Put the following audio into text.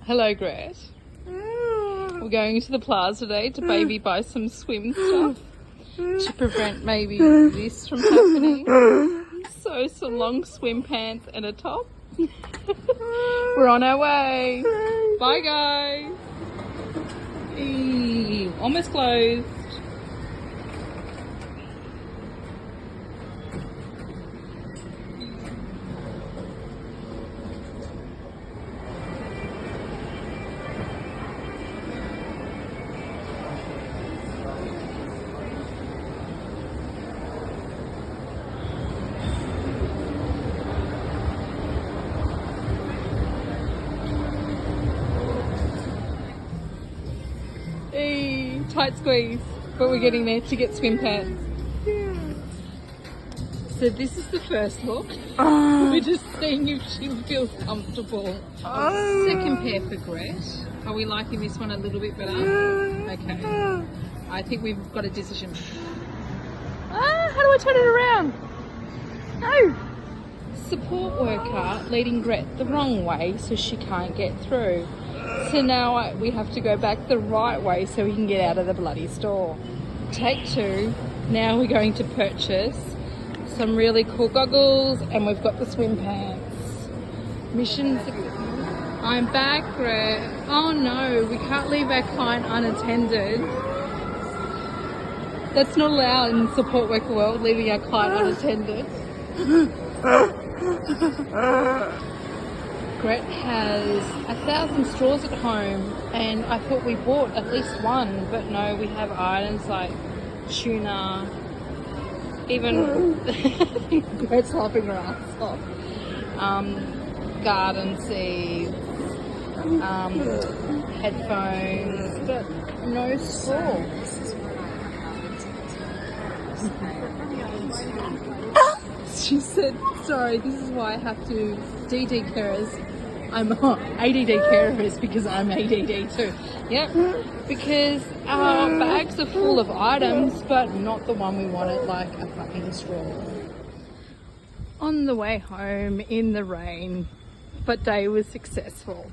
Hello, Greta. We're going to the plaza today to baby buy some swim stuff to prevent maybe this from happening. So some long swim pants and a top. We're on our way. Bye, guys. Almost closed. Tight squeeze, but we're getting there to get swim pants. So this is the first look. We're just seeing if she feels comfortable. Second pair for Greta. Are we liking this one a little bit better? Okay. I think we've got a decision. How do I turn it around? No. Support worker leading Greta the wrong way so she can't get through. So now we have to go back the right way so we can get out of the bloody store. Take two. Now we're going to purchase some really cool goggles and we've got the swim pants. Missions. I'm back, Greta. Oh no, we can't leave our client unattended. That's not allowed in the support worker world, leaving our client unattended. Greta has 1,000 straws at home and I thought we bought at least one, but no, we have items like tuna, even Greta's laughing her ass off, garden seeds, headphones, but no straw. She said, sorry, this is why I have to DD carers. I'm ADD carers because I'm ADD too. Yep, because our bags are full of items, but not the one we wanted, like a fucking straw. On the way home in the rain, but day was successful.